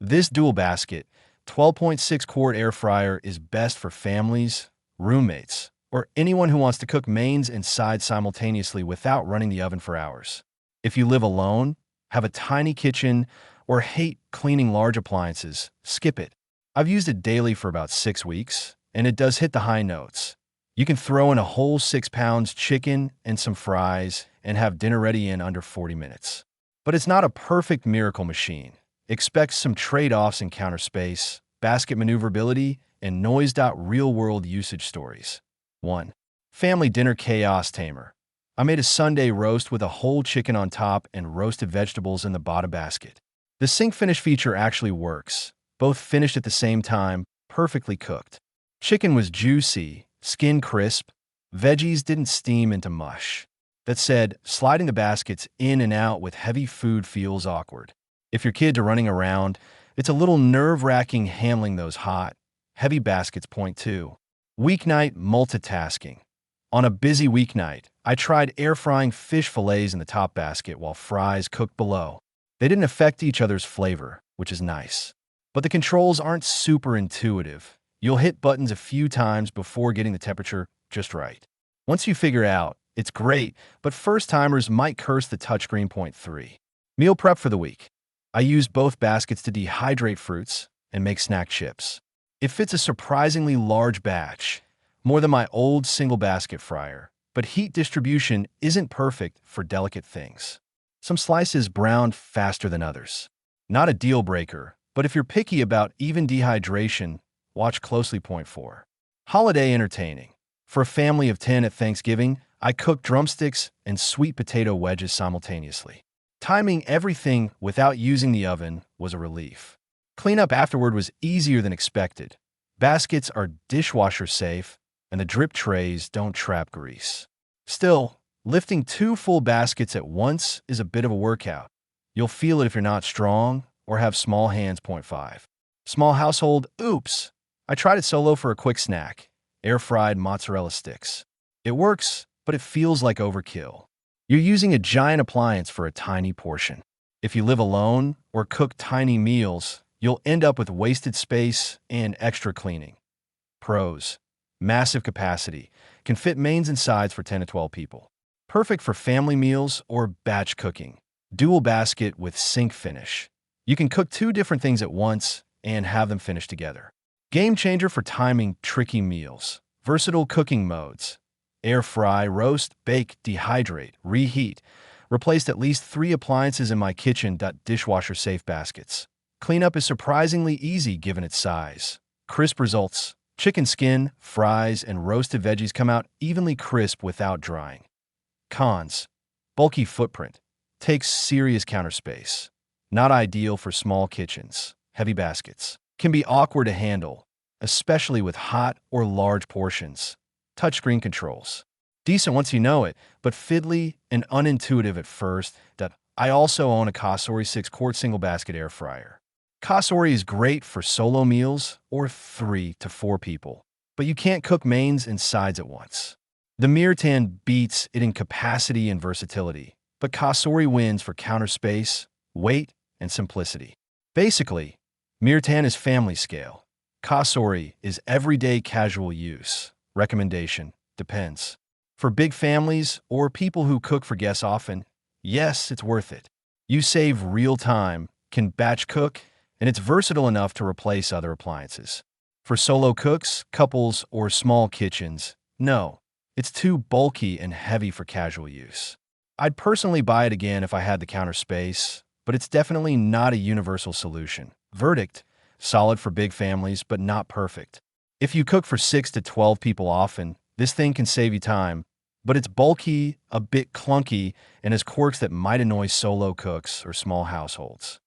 This dual basket, 12.6 quart air fryer is best for families, roommates, or anyone who wants to cook mains and sides simultaneously without running the oven for hours. If you live alone, have a tiny kitchen, or hate cleaning large appliances, skip it. I've used it daily for about 6 weeks, and it does hit the high notes. You can throw in a whole 6 pounds chicken and some fries and have dinner ready in under 40 minutes. But it's not a perfect miracle machine. Expect some trade-offs in counter space, basket maneuverability, and noise. Real-world usage stories. 1. Family dinner chaos tamer. I made a Sunday roast with a whole chicken on top and roasted vegetables in the bottom basket. The sync finish feature actually works. Both finished at the same time, perfectly cooked. Chicken was juicy, skin crisp. Veggies didn't steam into mush. That said, sliding the baskets in and out with heavy food feels awkward. If your kids are running around, it's a little nerve-wracking handling those hot, heavy baskets. Point 2. Weeknight multitasking. On a busy weeknight, I tried air-frying fish fillets in the top basket while fries cooked below. They didn't affect each other's flavor, which is nice. But the controls aren't super intuitive. You'll hit buttons a few times before getting the temperature just right. Once you figure out, it's great, but first-timers might curse the touchscreen. Point 3. Meal prep for the week. I use both baskets to dehydrate fruits and make snack chips. It fits a surprisingly large batch, more than my old single basket fryer, but heat distribution isn't perfect for delicate things. Some slices browned faster than others. Not a deal breaker, but if you're picky about even dehydration, watch closely. Point 4. Holiday entertaining. For a family of 10 at Thanksgiving, I cooked drumsticks and sweet potato wedges simultaneously. Timing everything without using the oven was a relief. Cleanup afterward was easier than expected. Baskets are dishwasher safe, and the drip trays don't trap grease. Still, lifting 2 full baskets at once is a bit of a workout. You'll feel it if you're not strong or have small hands. Point 5. Small household, oops. I tried it solo for a quick snack. Air-fried mozzarella sticks. It works, but it feels like overkill. You're using a giant appliance for a tiny portion. If you live alone or cook tiny meals, you'll end up with wasted space and extra cleaning. Pros. Massive capacity. Can fit mains and sides for 10 to 12 people. Perfect for family meals or batch cooking. Dual basket with sync finish. You can cook 2 different things at once and have them finish together. Game changer for timing tricky meals. Versatile cooking modes. Air fry, roast, bake, dehydrate, reheat. Replaced at least 3 appliances in my kitchen. Dishwasher safe baskets. Cleanup is surprisingly easy given its size. Crisp results. Chicken skin, fries, and roasted veggies come out evenly crisp without drying. Cons. Bulky footprint. Takes serious counter space. Not ideal for small kitchens. Heavy baskets. Can be awkward to handle, especially with hot or large portions. Touchscreen controls. Decent once you know it, but fiddly and unintuitive at first. I also own a Cosori 6-quart single basket air fryer. Cosori is great for solo meals or 3 to 4 people, but you can't cook mains and sides at once. The Mirtan beats it in capacity and versatility, but Cosori wins for counter space, weight, and simplicity. Basically, Mirtan is family scale. Cosori is everyday casual use. Recommendation: depends. For big families or people who cook for guests often, yes, it's worth it. You save real time, can batch cook, and it's versatile enough to replace other appliances. For solo cooks, couples, or small kitchens, no, it's too bulky and heavy for casual use. I'd personally buy it again if I had the counter space, but it's definitely not a universal solution. Verdict: solid for big families, but not perfect. If you cook for 6 to 12 people often, this thing can save you time, but it's bulky, a bit clunky, and has quirks that might annoy solo cooks or small households.